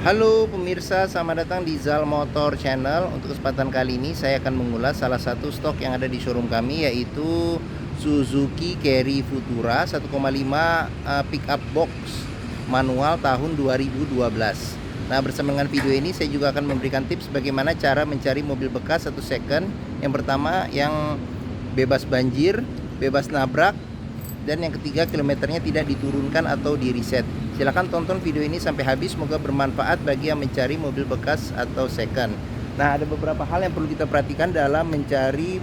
Halo pemirsa, selamat datang di Zal Motor Channel. Untuk kesempatan kali ini saya akan mengulas salah satu stok yang ada di showroom kami, yaitu Suzuki Carry Futura 1,5 pickup box manual tahun 2012. Nah, bersama dengan video ini saya juga akan memberikan tips bagaimana cara mencari mobil bekas atau second. Yang pertama, yang bebas banjir, bebas nabrak, dan yang ketiga, kilometernya tidak diturunkan atau di reset. Silahkan tonton video ini sampai habis, semoga bermanfaat bagi yang mencari mobil bekas atau second. Nah, ada beberapa hal yang perlu kita perhatikan dalam mencari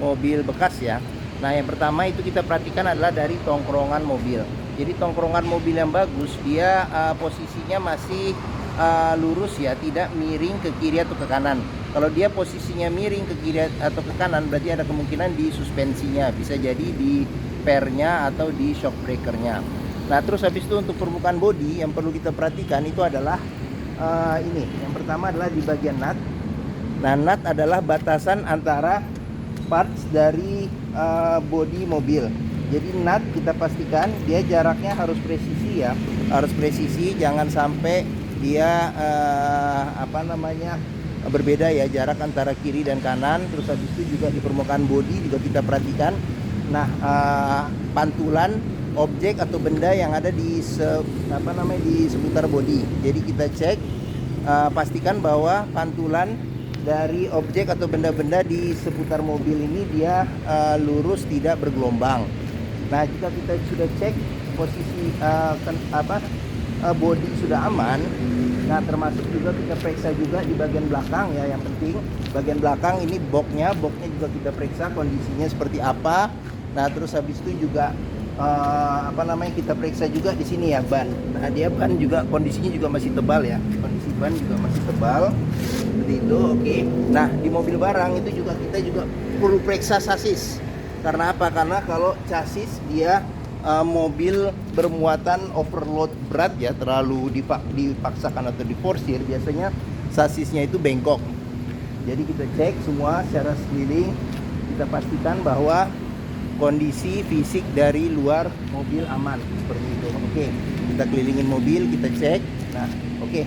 mobil bekas ya. Nah, yang pertama itu kita perhatikan adalah dari tongkrongan mobil. Jadi tongkrongan mobil yang bagus, dia posisinya masih lurus ya, tidak miring ke kiri atau ke kanan. Kalau dia posisinya miring ke kiri atau ke kanan, berarti ada kemungkinan di suspensinya, bisa jadi di pernya atau di shock breakernya. Nah, terus habis itu untuk permukaan bodi yang perlu kita perhatikan itu adalah ini. Yang pertama adalah di bagian nut. Nah, nut adalah batasan antara parts dari bodi mobil. Jadi nut kita pastikan dia jaraknya harus presisi ya, harus presisi, jangan sampai dia berbeda ya, jarak antara kiri dan kanan. Terus habis itu juga di permukaan bodi juga kita perhatikan. Nah, pantulan objek atau benda yang ada di seputar bodi. Jadi kita cek, pastikan bahwa pantulan dari objek atau benda-benda di seputar mobil ini dia lurus, tidak bergelombang. Nah, jika kita sudah cek posisi bodi sudah aman, nah termasuk juga kita periksa juga di bagian belakang ya. Yang penting bagian belakang ini boxnya juga kita periksa kondisinya seperti apa. Nah, terus habis itu juga kita periksa juga di sini ya, ban. Nah, dia ban juga kondisinya juga masih tebal ya, kondisi ban juga masih tebal seperti itu. Oke. Nah, di mobil barang itu juga kita juga perlu periksa sasis. Karena apa? Karena kalau chassis dia mobil bermuatan overload berat ya, terlalu dipaksakan atau diforsir, biasanya sasisnya itu bengkok. Jadi kita cek semua secara sekeliling, kita pastikan bahwa kondisi fisik dari luar mobil aman seperti itu. Oke, kita kelilingin mobil, kita cek. Nah, oke.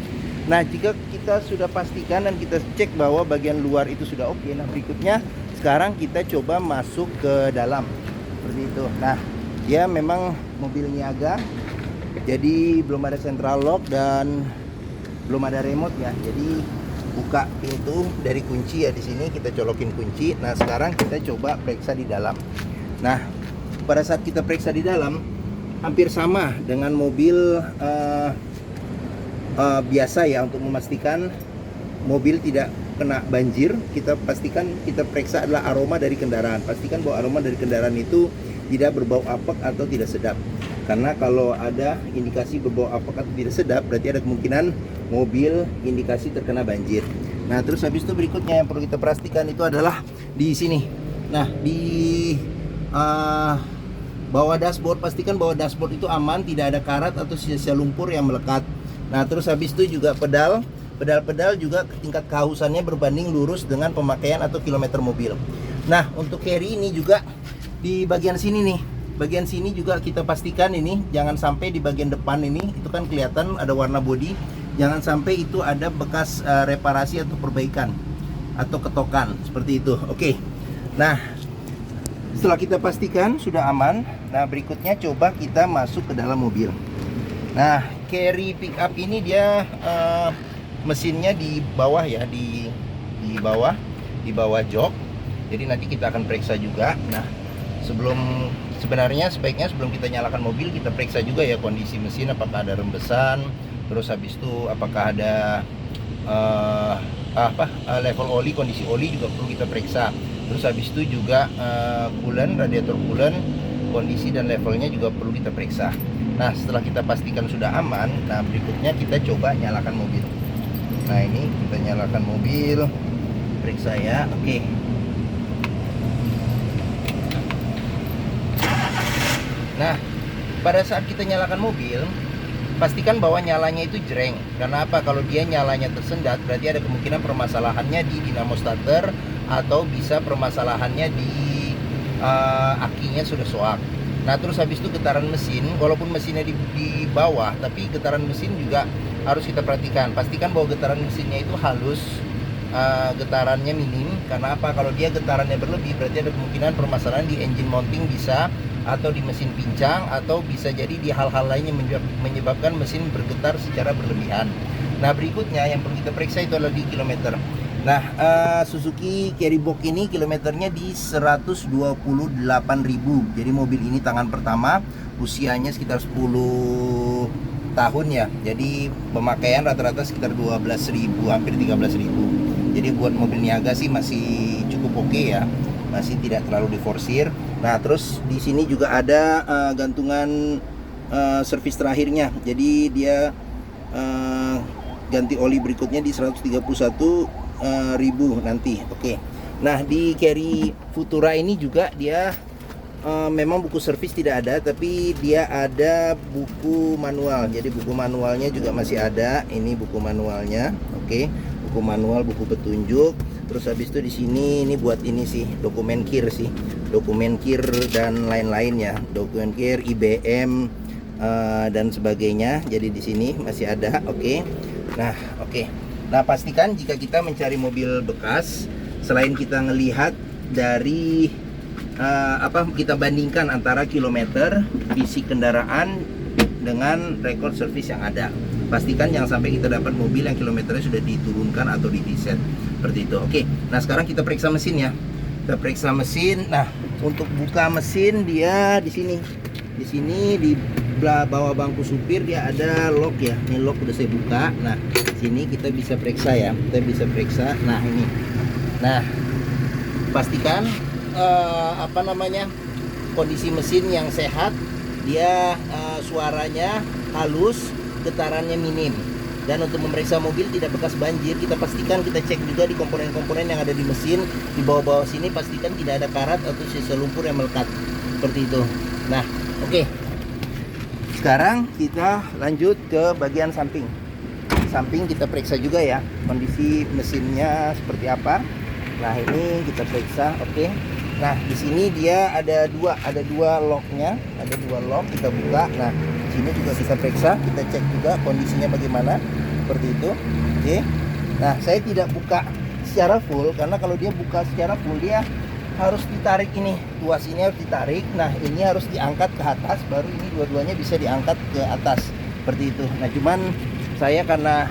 Nah, jika kita sudah pastikan dan kita cek bahwa bagian luar itu sudah oke, nah berikutnya sekarang kita coba masuk ke dalam seperti itu. Nah, ya memang mobil niaga, jadi belum ada central lock dan belum ada remote ya. Jadi buka pintu dari kunci ya, di sini kita colokin kunci. Nah, sekarang kita coba periksa di dalam. Nah, pada saat kita periksa di dalam hampir sama dengan mobil biasa ya. Untuk memastikan mobil tidak kena banjir, kita pastikan, kita periksa adalah aroma dari kendaraan. Pastikan bahwa aroma dari kendaraan itu tidak berbau apek atau tidak sedap. Karena kalau ada indikasi berbau apek atau tidak sedap, berarti ada kemungkinan mobil indikasi terkena banjir. Nah, terus habis itu berikutnya yang perlu kita perhatikan itu adalah di sini. Nah, di bawah dashboard, pastikan bahwa dashboard itu aman, tidak ada karat atau sisa lumpur yang melekat. Nah, terus habis itu juga pedal juga tingkat kehausannya berbanding lurus dengan pemakaian atau kilometer mobil. Nah, untuk carry ini juga di bagian sini nih, bagian sini juga kita pastikan ini jangan sampai di bagian depan ini, itu kan kelihatan ada warna bodi, jangan sampai itu ada bekas reparasi atau perbaikan atau ketokan seperti itu. Oke. Nah, setelah kita pastikan sudah aman, nah berikutnya coba kita masuk ke dalam mobil. Nah, carry pickup ini dia mesinnya di bawah ya, di bawah jok. Jadi nanti kita akan periksa juga. Nah, sebenarnya sebaiknya sebelum kita nyalakan mobil, kita periksa juga ya kondisi mesin, apakah ada rembesan, terus habis itu apakah ada level oli, kondisi oli juga perlu kita periksa. Terus habis itu juga coolant, radiator coolant, kondisi dan levelnya juga perlu kita periksa. Nah, setelah kita pastikan sudah aman, nah berikutnya kita coba nyalakan mobil. Nah, ini kita nyalakan mobil, periksa ya. Oke. Nah, pada saat kita nyalakan mobil, pastikan bahwa nyalanya itu jreng. Karena apa? Kalau dia nyalanya tersendat, berarti ada kemungkinan permasalahannya di dinamo starter, atau bisa permasalahannya di akinya sudah soak. Nah, terus habis itu getaran mesin, walaupun mesinnya di bawah, tapi getaran mesin juga harus kita perhatikan. Pastikan bahwa getaran mesinnya itu halus, getarannya minim. Karena apa? Kalau dia getarannya berlebih, berarti ada kemungkinan permasalahan di engine mounting bisa, atau di mesin pincang, atau bisa jadi di hal-hal lain yang menyebabkan mesin bergetar secara berlebihan. Nah, berikutnya yang perlu kita periksa itu adalah di kilometer. Nah, Suzuki Carry Box ini kilometernya di 128.000. Jadi mobil ini tangan pertama, usianya sekitar 10 tahun ya. Jadi pemakaian rata-rata sekitar 12.000, hampir 13.000. Jadi buat mobil niaga sih masih cukup oke ya. Masih tidak terlalu diforsir. Nah, terus di sini juga ada gantungan servis terakhirnya. Jadi dia ganti oli berikutnya di 131.000 nanti. Oke. Nah, di Carry Futura ini juga dia memang buku servis tidak ada, tapi dia ada buku manual. Jadi buku manualnya juga masih ada. Ini buku manualnya. Oke. Buku manual, buku petunjuk. Terus habis itu di sini ini buat ini sih, dokumen KIR sih. Dokumen KIR dan lain-lain ya. Dokumen KIR, IBM dan sebagainya. Jadi di sini masih ada. Oke. Nah, oke. Nah, pastikan jika kita mencari mobil bekas, selain kita ngelihat dari kita bandingkan antara kilometer, fisik kendaraan dengan rekor servis yang ada. Pastikan jangan sampai kita dapat mobil yang kilometernya sudah diturunkan atau di-reset seperti itu. Oke. Nah, sekarang kita periksa mesin ya. Kita periksa mesin. Nah, untuk buka mesin dia di sini. Di sini di bawah bangku supir dia ada lock ya. Ini lock udah saya buka. Nah, sini kita bisa periksa ya. Kita bisa periksa. Nah, ini. Nah, pastikan kondisi mesin yang sehat. Dia suaranya halus, getarannya minim. Dan untuk memeriksa mobil tidak bekas banjir, kita pastikan kita cek juga di komponen-komponen yang ada di mesin. Di bawah-bawah sini pastikan tidak ada karat atau sisa lumpur yang melekat seperti itu. Nah, oke. Sekarang kita lanjut ke bagian samping. Samping kita periksa juga ya kondisi mesinnya seperti apa. Nah, ini kita periksa. Oke. Nah, di sini dia ada dua locknya, ada dua lock. Kita buka. Nah, di sini juga kita periksa, kita cek juga kondisinya bagaimana, seperti itu. Oke. Nah, saya tidak buka secara full karena kalau dia buka secara full dia harus ditarik ini, tuas ini harus ditarik. Nah, ini harus diangkat ke atas, baru ini dua-duanya bisa diangkat ke atas, seperti itu. Nah, cuman saya karena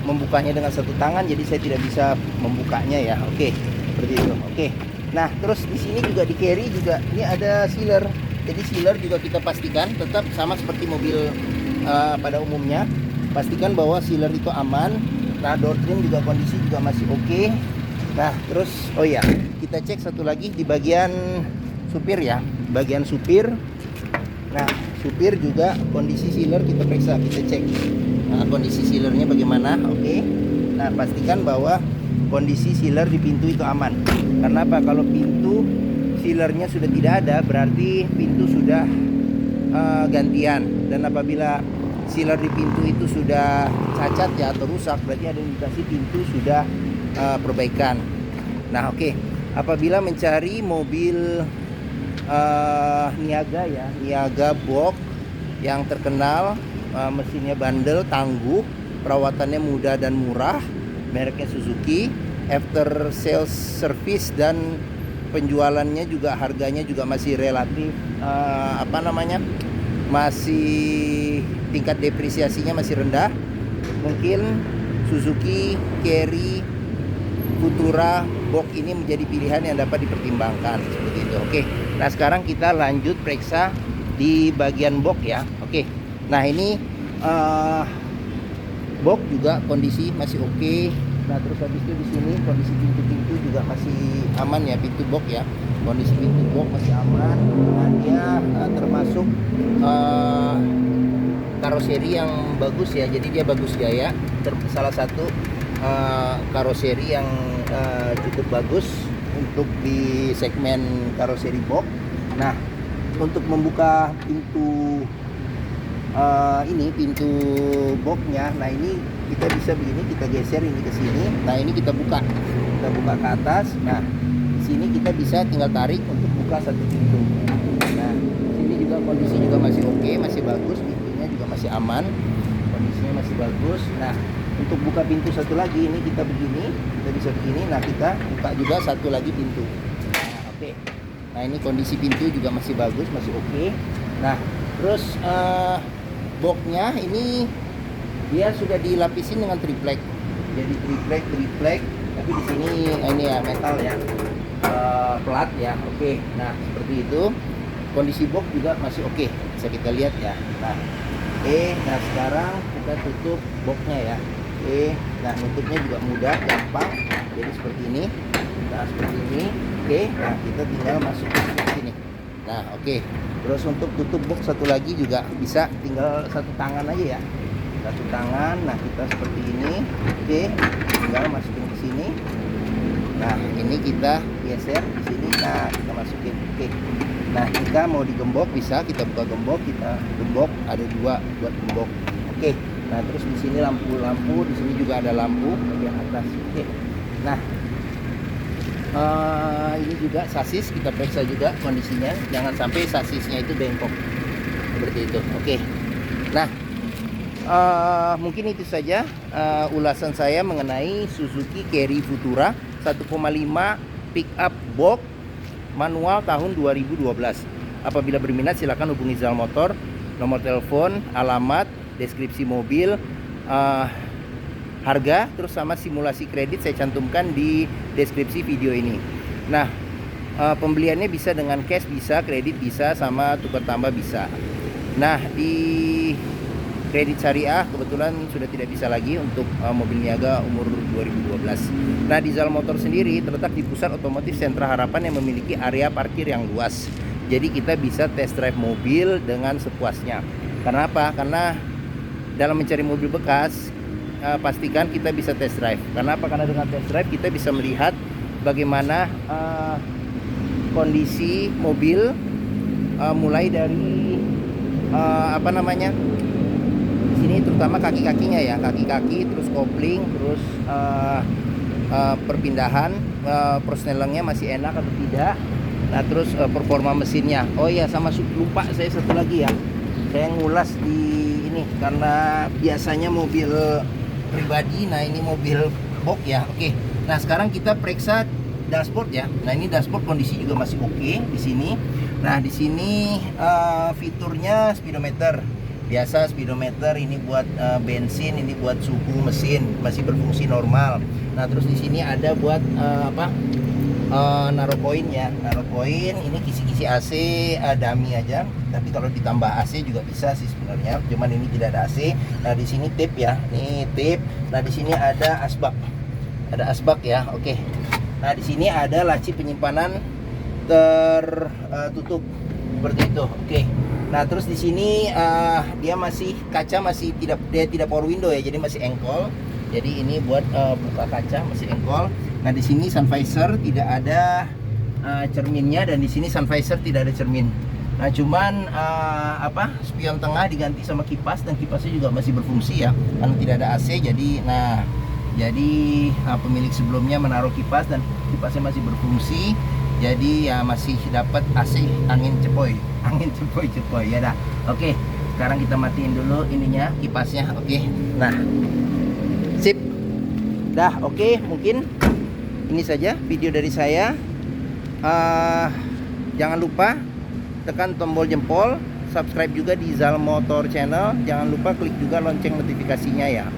membukanya dengan satu tangan, jadi saya tidak bisa membukanya ya. Oke, seperti itu. Oke. Nah, terus di sini juga di Carry juga ini ada sealer. Jadi sealer juga kita pastikan tetap sama seperti mobil pada umumnya. Pastikan bahwa sealer itu aman. Nah, door trim juga kondisi juga masih oke. Nah, terus oh ya, kita cek satu lagi di bagian supir ya. Bagian supir. Nah, supir juga kondisi sealer kita periksa, kita cek. Nah, kondisi sealernya bagaimana? Oke. Nah, pastikan bahwa kondisi sealer di pintu itu aman. Karena apa? Kalau pintu sealernya sudah tidak ada, berarti pintu sudah gantian. Dan apabila sealer di pintu itu sudah cacat ya atau rusak, berarti ada indikasi pintu sudah perbaikan. Nah, oke. Apabila mencari mobil niaga ya, niaga box yang terkenal, mesinnya bandel, tangguh, perawatannya mudah dan murah, mereknya Suzuki, after sales service dan penjualannya juga harganya juga masih relatif masih tingkat depresiasinya masih rendah, mungkin Suzuki Carry Futura box ini menjadi pilihan yang dapat dipertimbangkan seperti itu. Oke. Nah, sekarang kita lanjut periksa di bagian box ya. Oke. Nah, ini box juga kondisi masih oke. Nah, terus habis itu di sini kondisi pintu-pintu juga masih aman ya, pintu box ya. Kondisi pintu box masih aman. Nah, dia termasuk karoseri yang bagus ya. Jadi dia bagus jaya. Salah satu karoseri yang cukup bagus untuk di segmen karoseri box. Nah, untuk membuka pintu pintu boxnya, nah ini kita bisa begini, kita geser ini ke sini. Nah, ini kita buka ke atas. Nah, di sini kita bisa tinggal tarik untuk buka satu pintu. Nah, sini juga kondisi juga masih oke, masih bagus, pintunya juga masih aman, kondisinya masih bagus. Nah, untuk buka pintu satu lagi ini kita begini, kita bisa begini. Nah, kita buka juga satu lagi pintu. Nah, oke. Nah, ini kondisi pintu juga masih bagus, masih oke. Nah, terus boxnya ini dia sudah dilapisin dengan triplek. Jadi triplek, tapi di sini ini ya metal ya, plat ya. Oke. Nah, seperti itu. Kondisi box juga masih oke, bisa kita lihat ya. Nah, nah sekarang kita tutup boxnya ya. Nah nutupnya juga mudah, gampang. Jadi seperti ini. Nah seperti ini. Nah kita tinggal masukin ke sini. Nah oke. Terus untuk tutup box satu lagi juga bisa, tinggal satu tangan aja ya. Satu tangan. Nah kita seperti ini. Tinggal masukin ke sini. Nah ini kita geser di sini. Nah kita masukin. Nah jika mau digembok bisa, kita buka gembok, kita gembok, ada dua buat gembok. Nah terus di sini lampu, di sini juga ada lampu bagian atas. Nah ini juga sasis, kita periksa juga kondisinya, jangan sampai sasisnya itu bengkok seperti itu. Nah mungkin itu saja ulasan saya mengenai Suzuki Carry Futura 1,5 pickup box manual tahun 2012. Apabila berminat silakan hubungi Zal Motor, nomor telepon, alamat, deskripsi mobil, harga, terus sama simulasi kredit saya cantumkan di deskripsi video ini. Nah, pembeliannya bisa dengan cash, bisa kredit, bisa sama tukar tambah bisa. Nah, di kredit syariah kebetulan sudah tidak bisa lagi untuk mobil niaga umur 2012. Nah, di Zal Motor sendiri terletak di pusat otomotif Sentra Harapan yang memiliki area parkir yang luas. Jadi kita bisa test drive mobil dengan sepuasnya. Karena apa? Karena dalam mencari mobil bekas pastikan kita bisa test drive. Karena apa? Karena dengan test drive kita bisa melihat bagaimana kondisi mobil mulai dari sini terutama kaki-kakinya ya, kaki-kaki, terus kopling, terus perpindahan, persnelengnya masih enak atau tidak. Nah terus performa mesinnya. Oh iya, sama lupa saya satu lagi ya, saya ngulas di ini karena biasanya mobil pribadi. Nah ini mobil box ya. Nah sekarang kita periksa dashboard ya. Nah ini dashboard kondisi juga masih oke di sini. Nah di sini fiturnya speedometer biasa, speedometer ini buat bensin, ini buat suhu mesin masih berfungsi normal. Nah terus di sini ada buat naruh koin ya, naruh koin. Ini kisi-kisi AC dummy aja, tapi kalau ditambah AC juga bisa sih sebenarnya, cuman ini tidak ada AC. Nah di sini tip ya, ini tip. Nah di sini ada asbak ya. Nah di sini ada laci penyimpanan tertutup seperti itu. Nah terus di sini dia masih kaca, masih tidak power window ya, jadi masih engkol. Jadi ini buat buka kaca masih engkol. Nah di sini sun visor tidak ada cerminnya, dan di sini sun visor tidak ada cermin. Nah cuman spion tengah diganti sama kipas, dan kipasnya juga masih berfungsi ya karena tidak ada AC. Jadi pemilik sebelumnya menaruh kipas dan kipasnya masih berfungsi. Jadi ya masih dapat AC, angin cepoi ya dah. Sekarang kita matiin dulu ininya, kipasnya. Nah sip dah. Mungkin ini saja video dari saya. Jangan lupa tekan tombol jempol, subscribe juga di Zal Motor Channel. Jangan lupa klik juga lonceng notifikasinya ya.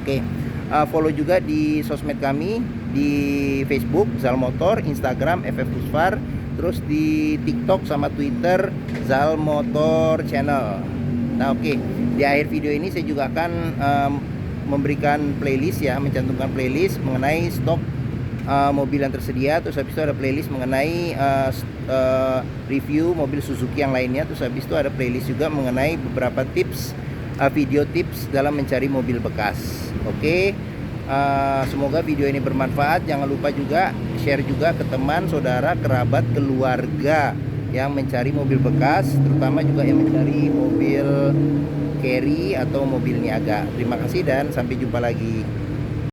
Follow juga di sosmed kami, di Facebook Zal Motor, Instagram FF Pusfar, terus di TikTok sama Twitter Zal Motor Channel. Nah di akhir video ini saya juga akan memberikan playlist ya, mencantumkan playlist mengenai stok mobil yang tersedia. Terus habis itu ada playlist mengenai review mobil Suzuki yang lainnya. Terus habis itu ada playlist juga mengenai beberapa tips, video tips dalam mencari mobil bekas. Semoga video ini bermanfaat. Jangan lupa juga share juga ke teman, saudara, kerabat, keluarga yang mencari mobil bekas, terutama juga yang mencari mobil carry atau mobil niaga. Terima kasih dan sampai jumpa lagi.